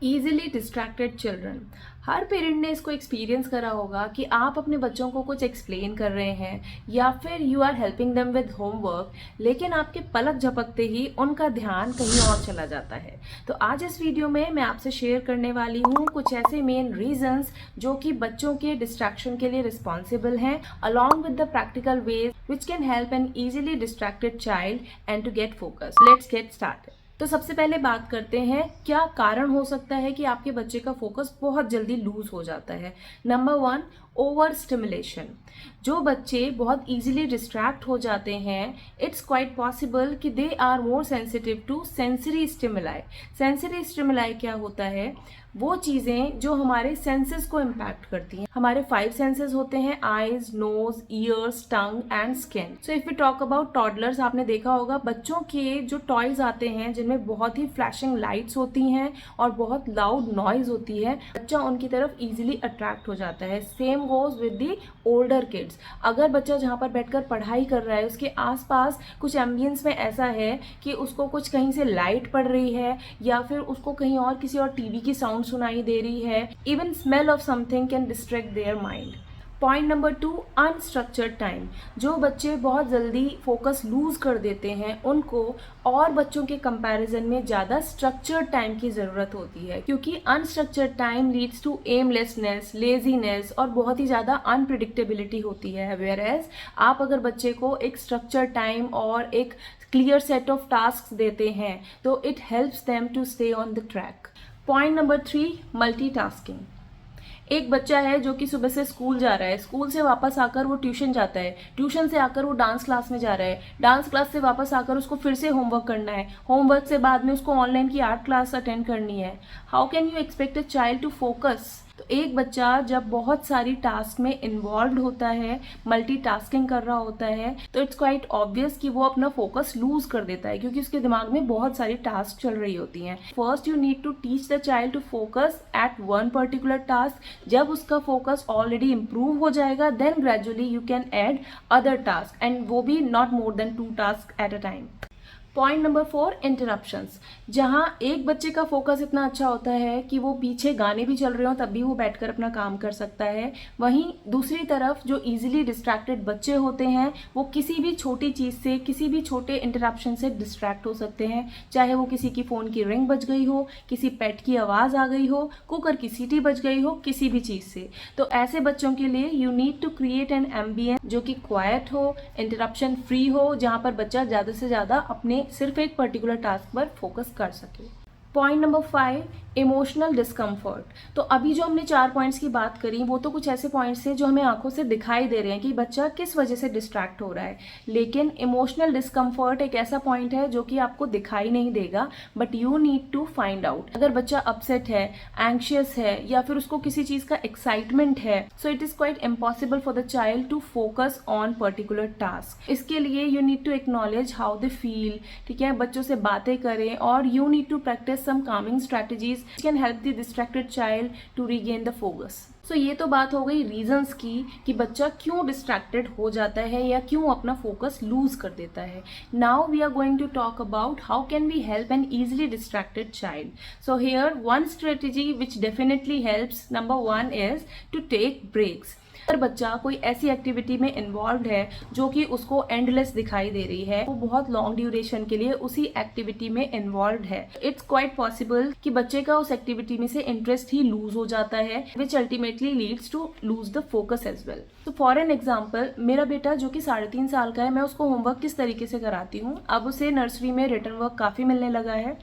Easily distracted children. हर parent ने इसको एक्सपीरियंस करा होगा कि आप अपने बच्चों को कुछ एक्सप्लेन कर रहे हैं या फिर you are helping them with homework, लेकिन आपके पलक झपकते ही उनका ध्यान कहीं और चला जाता है। तो आज इस वीडियो में मैं आपसे शेयर करने वाली हूँ कुछ ऐसे मेन रीजंस जो कि बच्चों के डिस्ट्रैक्शन के लिए रिस्पॉन्सिबल हैं, along with the practical ways which can help an easily distracted child and to get focus. Let's get started. तो सबसे पहले बात करते हैं क्या कारण हो सकता है कि आपके बच्चे का फोकस बहुत जल्दी लूज हो जाता है। Number 1, over stimulation. जो बच्चे बहुत इजीली डिस्ट्रैक्ट हो जाते हैं, इट्स क्वाइट पॉसिबल कि they are more sensitive to sensory stimuli. Sensory stimuli क्या होता है? वो चीज़ें जो हमारे सेंसेस को इम्पैक्ट करती हैं। हमारे 5 सेंसेस होते हैं, eyes, nose, ears, tongue and skin. So if we talk about toddlers, आपने देखा होगा बच्चों के जो टॉयज आते हैं जिनमें बहुत ही फ्लैशिंग लाइट्स होती हैं और बहुत लाउड नॉइज होती है, बच्चा उनकी तरफ इजीली अट्रैक्ट हो जाता है। Same goes with the older kids. अगर बच्चा जहाँ पर बैठकर पढ़ाई कर रहा है उसके आसपास कुछ एम्बियंस में ऐसा है कि उसको कुछ कहीं से लाइट पड़ रही है या फिर उसको कहीं और किसी और टीवी की साउंड सुनाई दे रही है, even smell of something can distract their mind. Point number 2, unstructured time. जो बच्चे बहुत जल्दी फोकस लूज कर देते हैं उनको और बच्चों के कंपैरिजन में ज़्यादा स्ट्रक्चर्ड टाइम की ज़रूरत होती है, क्योंकि unstructured time leads to aimlessness, laziness और बहुत ही ज़्यादा अनप्रिडिक्टेबिलिटी होती है। वेयर एज आप अगर बच्चे को एक स्ट्रक्चर्ड टाइम और एक क्लियर सेट ऑफ टास्क देते हैं तो it helps them to stay on the track. Point number 3, multitasking. एक बच्चा है जो कि सुबह से स्कूल जा रहा है, स्कूल से वापस आकर वो ट्यूशन जाता है, ट्यूशन से आकर वो डांस क्लास में जा रहा है, डांस क्लास से वापस आकर उसको फिर से होमवर्क करना है, होमवर्क से बाद में उसको ऑनलाइन की आर्ट क्लास अटेंड करनी है। How can you expect a child to focus? तो एक बच्चा जब बहुत सारी टास्क में इन्वॉल्व होता है, मल्टीटास्किंग कर रहा होता है, तो इट्स क्वाइट ऑब्वियस कि वो अपना फोकस लूज कर देता है, क्योंकि उसके दिमाग में बहुत सारी टास्क चल रही होती हैं। First you need to teach the child to focus at one particular task. जब उसका फोकस ऑलरेडी इंप्रूव हो जाएगा, then gradually you can add other task, and वो भी not more than 2 task at a time. Point number 4, interruptions. जहाँ एक बच्चे का फोकस इतना अच्छा होता है कि वो पीछे गाने भी चल रहे हो तब भी वो बैठकर अपना काम कर सकता है, वहीं दूसरी तरफ जो इजीली डिस्ट्रैक्टेड बच्चे होते हैं वो किसी भी छोटी चीज़ से, किसी भी छोटे इंटरप्शन से डिस्ट्रैक्ट हो सकते हैं, चाहे वो किसी की फ़ोन की रिंग बज गई हो, किसी पेट की आवाज़ आ गई हो, कुकर की सीटी बज गई हो, किसी भी चीज़ से। तो ऐसे बच्चों के लिए you need to create an ambience जो कि क्वाइट हो, इंटरप्शन फ्री हो, जहाँ पर बच्चा ज़्यादा से ज़्यादा अपने सिर्फ एक पर्टिकुलर टास्क पर फोकस कर सके। Point number 5, emotional discomfort. तो अभी जो हमने 4 पॉइंट्स की बात करी वो तो कुछ ऐसे पॉइंट्स हैं जो हमें आंखों से दिखाई दे रहे हैं कि बच्चा किस वजह से डिस्ट्रैक्ट हो रहा है, लेकिन इमोशनल डिस्कम्फर्ट एक ऐसा पॉइंट है जो कि आपको दिखाई नहीं देगा, but you need to find out. अगर बच्चा अपसेट है, एंग्शियस है या फिर उसको किसी चीज़ का एक्साइटमेंट है, so it is quite impossible for the child to focus on particular task. इसके लिए you need to acknowledge how they feel, ठीक है, बच्चों से बातें करें और you need to practise some calming strategies which can help the distracted child to regain the focus. So ये तो बात हो गई रीजंस की कि बच्चा क्यों डिस्ट्रैक्टेड हो जाता है या क्यों अपना फोकस लूज कर देता है। Now we are going to talk about how can we help an easily distracted child. So here one strategy which definitely helps, number 1 is to take breaks. अगर बच्चा कोई ऐसी एक्टिविटी में इन्वॉल्व है जो कि उसको एंडलेस दिखाई दे रही है, वो बहुत लॉन्ग ड्यूरेशन के लिए उसी एक्टिविटी में इन्वॉल्व है, इट्स क्वाइट पॉसिबल कि बच्चे का उस एक्टिविटी में से इंटरेस्ट ही लूज हो जाता है, which ultimately leads to lose the focus as well. तो फॉर एन एग्जाम्पल, मेरा बेटा जो कि 3.5 साल का है, मैं उसको होमवर्क किस तरीके से कराती हूँ, अब उसे नर्सरी में रिटन वर्क काफ़ी मिलने लगा है,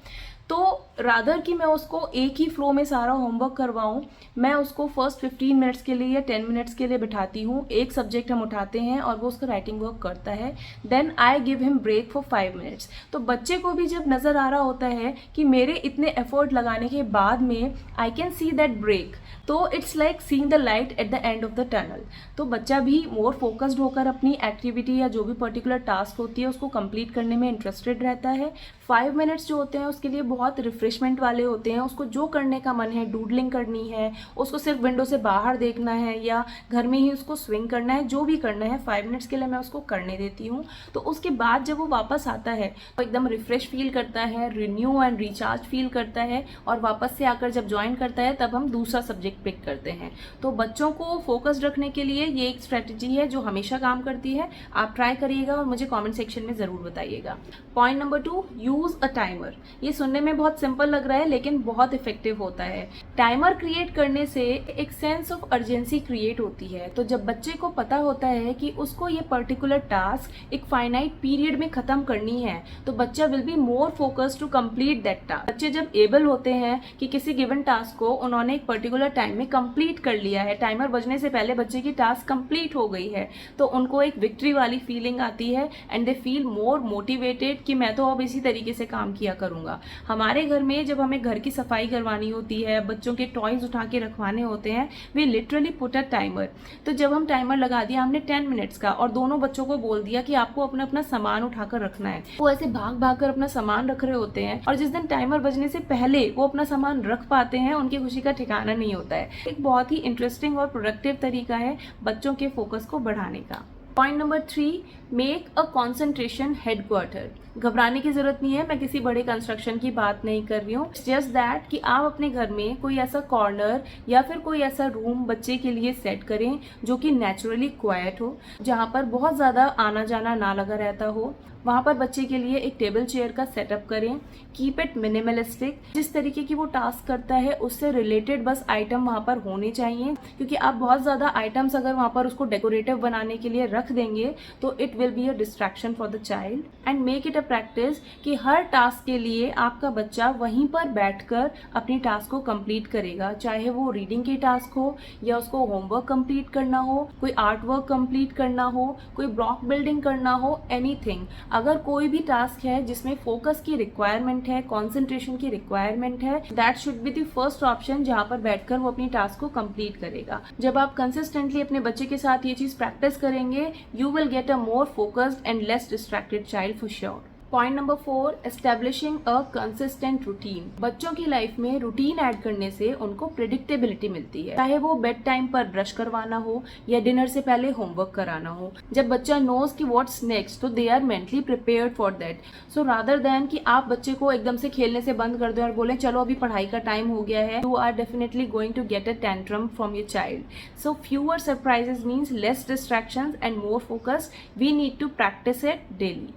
तो रादर कि मैं उसको एक ही फ्लो में सारा होमवर्क करवाऊं, मैं उसको फर्स्ट 15 मिनट्स के लिए या 10 मिनट्स के लिए बिठाती हूँ। एक सब्जेक्ट हम उठाते हैं और वो उसका राइटिंग वर्क करता है, then I give him break for 5 minutes. तो बच्चे को भी जब नज़र आ रहा होता है कि मेरे इतने एफर्ट लगाने के बाद में I can see that break, तो it's like seeing the light at the end of the tunnel. तो बच्चा भी मोर फोकस्ड होकर अपनी एक्टिविटी या जो भी पर्टिकुलर टास्क होती है उसको कंप्लीट करने में इंटरेस्टेड रहता है। 5 मिनट्स जो होते हैं उसके लिए बहुत बहुत रिफ्रेशमेंट वाले होते हैं, उसको जो करने का मन है, डूडलिंग करनी है, उसको सिर्फ विंडो से बाहर देखना है या घर में ही उसको स्विंग करना है, जो भी करना है 5 मिनट्स के लिए मैं उसको करने देती हूँ। तो उसके बाद जब वो वापस आता है तो एकदम रिफ्रेश फील करता है, रिन्यू एंड रिचार्ज फील करता है, और वापस से आकर जब ज्वाइन करता है तब हम दूसरा सब्जेक्ट पिक करते हैं। तो बच्चों को फोकस्ड रखने के लिए ये एक स्ट्रेटजी है जो हमेशा काम करती है। आप ट्राई करिएगा और मुझे कमेंट सेक्शन में ज़रूर बताइएगा। Point number 2, use a timer. ये सुनने में बहुत सिंपल लग रहा है लेकिन बहुत इफेक्टिव होता है। टाइमर क्रिएट करने से एक सेंस ऑफ अर्जेंसी क्रिएट होती है। तो जब बच्चे को पता होता है कि उसको ये पर्टिकुलर टास्क एक फाइनाइट पीरियड में खत्म करनी है, तो बच्चा will be more focused to complete that task. बच्चे जब एबल होते हैं कि किसी गिवन टास्क को उन्होंने एक पर्टिकुलर टाइम में कंप्लीट कर लिया है, टाइमर बजने से पहले बच्चे की टास्क कंप्लीट हो गई है, तो उनको एक विक्ट्री वाली फीलिंग आती है and they feel more motivated कि मैं तो अब इसी तरीके से काम किया करूंगा। हमारे घर में जब हमें घर की सफाई करवानी होती है, बच्चों के टॉयज उठा के रखवाने होते हैं, we literally put a timer. तो जब हम टाइमर लगा दिया हमने 10 मिनट्स का और दोनों बच्चों को बोल दिया कि आपको अपना अपना सामान उठाकर रखना है, वो ऐसे भाग भाग कर अपना सामान रख रहे होते हैं, और जिस दिन टाइमर बजने से पहले वो अपना सामान रख पाते हैं उनकी खुशी का ठिकाना नहीं होता है। एक बहुत ही इंटरेस्टिंग और प्रोडक्टिव तरीका है बच्चों के फोकस को बढ़ाने का। Point number 3, make a concentration headquarter. घबराने की जरूरत नहीं है, मैं किसी बड़े कंस्ट्रक्शन की बात नहीं कर रही हूँ। जस्ट दैट कि आप अपने घर में कोई ऐसा कॉर्नर या फिर कोई ऐसा रूम बच्चे के लिए सेट करें जो कि नेचुरली क्वाइट हो, जहाँ पर बहुत ज़्यादा आना जाना ना लगा रहता हो। वहाँ पर बच्चे के लिए एक टेबल चेयर का सेटअप करें। Keep it minimalistic. जिस तरीके की वो टास्क करता है उससे रिलेटेड बस आइटम वहाँ पर होने चाहिए, क्योंकि आप बहुत ज़्यादा आइटम्स अगर वहाँ पर उसको डेकोरेटिव बनाने के लिए रख देंगे तो it will be a distraction for the child. And make it a practice कि हर टास्क के लिए आपका बच्चा वहीं पर बैठकर अपनी टास्क को कंप्लीट करेगा, चाहे वो रीडिंग की टास्क हो या उसको होमवर्क कंप्लीट करना हो, कोई आर्ट वर्क कंप्लीट करना हो, कोई ब्लॉक बिल्डिंग करना हो, एनीथिंग। अगर कोई भी टास्क है जिसमें फोकस की रिक्वायरमेंट है, कंसंट्रेशन की रिक्वायरमेंट है, that should be the first option जहां पर बैठकर वो अपनी टास्क को कंप्लीट करेगा। जब आप कंसिस्टेंटली अपने बच्चे के साथ ये चीज प्रैक्टिस करेंगे, you will get a more focused and less distracted child for sure. Point number 4, establishing a consistent routine. बच्चों की लाइफ में रूटीन ऐड करने से उनको प्रेडिक्टेबिलिटी मिलती है, चाहे वो बेड टाइम पर ब्रश करवाना हो या डिनर से पहले होमवर्क कराना हो। जब बच्चा नोज कि व्हाट्स नेक्स्ट, तो they are mentally prepared for that. So rather than कि आप बच्चे को एकदम से खेलने से बंद कर दें और बोलें चलो अभी पढ़ाई का टाइम हो गया है, you are definitely going to get a tantrum from your child. So fewer surprises means less distractions and more focus. We need to practise it daily.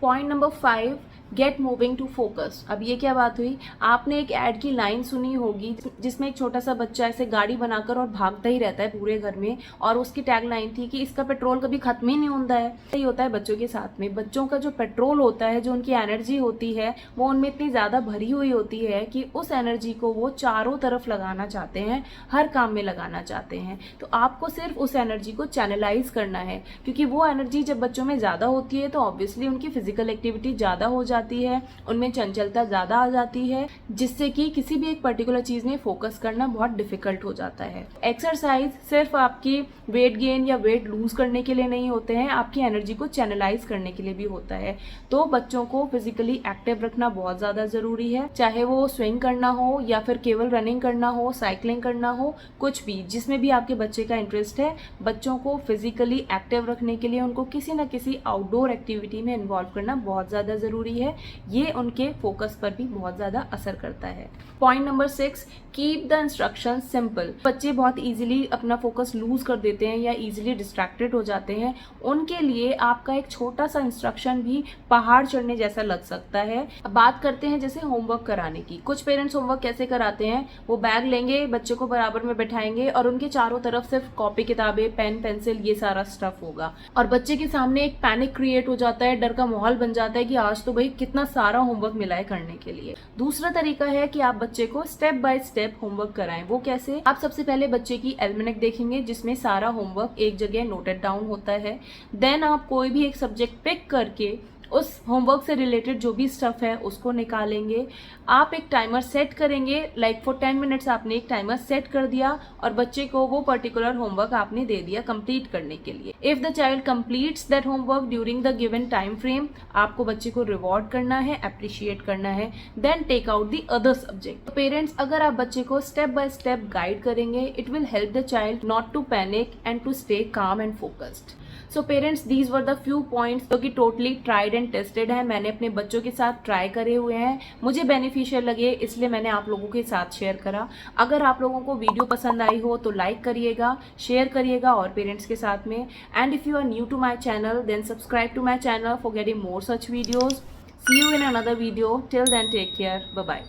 Point number 5, get moving to focus. अब ये क्या बात हुई, आपने एक add की line सुनी होगी जिसमें एक छोटा सा बच्चा ऐसे गाड़ी बनाकर और भागता ही रहता है पूरे घर में, और उसकी टैग लाइन थी कि इसका पेट्रोल कभी खत्म ही नहीं होता है। यही होता है बच्चों के साथ में। बच्चों का जो पेट्रोल होता है, जो उनकी एनर्जी होती है, वो उनमें इतनी ज़्यादा भरी हुई होती है कि उस एनर्जी को वो चारों तरफ लगाना चाहते हैं, हर काम में लगाना चाहते हैं। तो आपको सिर्फ उस एनर्जी को चैनलाइज करना है, क्योंकि वो एनर्जी जब बच्चों में ज़्यादा होती है तो ऑब्वियसली उनकी फिजिकल एक्टिविटी ज़्यादा हो जाती है, उनमें चंचलता ज्यादा आ जाती है, जिससे कि किसी भी एक पर्टिकुलर चीज में फोकस करना बहुत डिफिकल्ट हो जाता है। एक्सरसाइज सिर्फ आपकी वेट गेन या वेट लूज करने के लिए नहीं होते हैं, आपकी एनर्जी को चैनलाइज करने के लिए भी होता है। तो बच्चों को फिजिकली एक्टिव रखना बहुत ज्यादा जरूरी है, चाहे वो स्विंग करना हो या फिर केवल रनिंग करना हो, साइकिलिंग करना हो, कुछ भी जिसमें भी आपके बच्चे का इंटरेस्ट है। बच्चों को फिजिकली एक्टिव रखने के लिए उनको किसी न किसी आउटडोर एक्टिविटी में इन्वॉल्व करना बहुत ज्यादा जरूरी है। ये उनके फोकस पर भी बहुत ज्यादा असर करता है। Point number 6, keep the instruction simple. बच्चे बहुत इजीली अपना फोकस लूज कर देते हैं या इजीली डिस्ट्रैक्टेड हो जाते हैं, उनके लिए आपका एक छोटा सा इंस्ट्रक्शन भी पहाड़ चढ़ने जैसा लग सकता है। अब बात करते हैं जैसे होमवर्क कराने की। कुछ पेरेंट्स होमवर्क कैसे कराते हैं, वो बैग लेंगे, बच्चे को बराबर में बैठाएंगे और उनके चारों तरफ सिर्फ कॉपी किताबें, पेन, पेंसिल, ये सारा स्टफ होगा, और बच्चे के सामने एक पैनिक क्रिएट हो जाता है, डर का माहौल बन जाता है कि आज तो भाई कितना सारा होमवर्क मिला है करने के लिए। दूसरा तरीका है कि आप बच्चे को स्टेप बाय स्टेप होमवर्क कराएं। वो कैसे, आप सबसे पहले बच्चे की एल्मेनेक देखेंगे जिसमें सारा होमवर्क एक जगह नोटेड डाउन होता है। देन आप कोई भी एक सब्जेक्ट पिक करके उस होमवर्क से रिलेटेड जो भी स्टफ है उसको निकालेंगे। आप एक टाइमर सेट करेंगे, लाइक फॉर 10 मिनट्स आपने एक टाइमर सेट कर दिया और बच्चे को वो पर्टिकुलर होमवर्क आपने दे दिया कंप्लीट करने के लिए। If the child completes that homework during the given time frame, आपको बच्चे को रिवॉर्ड करना है, अप्रिशिएट करना है, then take out the other subject. Parents अगर आप बच्चे को स्टेप बाय स्टेप गाइड करेंगे, it will help the child not to panic and to stay calm and focused. So parents, these were the few points जो कि totally tried and tested है, मैंने अपने बच्चों के साथ ट्राई करे हुए हैं, मुझे बेनिफिशियल लगे इसलिए मैंने आप लोगों के साथ शेयर करा। अगर आप लोगों को वीडियो पसंद आई हो तो लाइक करिएगा, शेयर करिएगा और पेरेंट्स के साथ में। And if you are new to my channel then subscribe to my channel for getting more such videos. See you in another video. Till then, take care. Bye bye.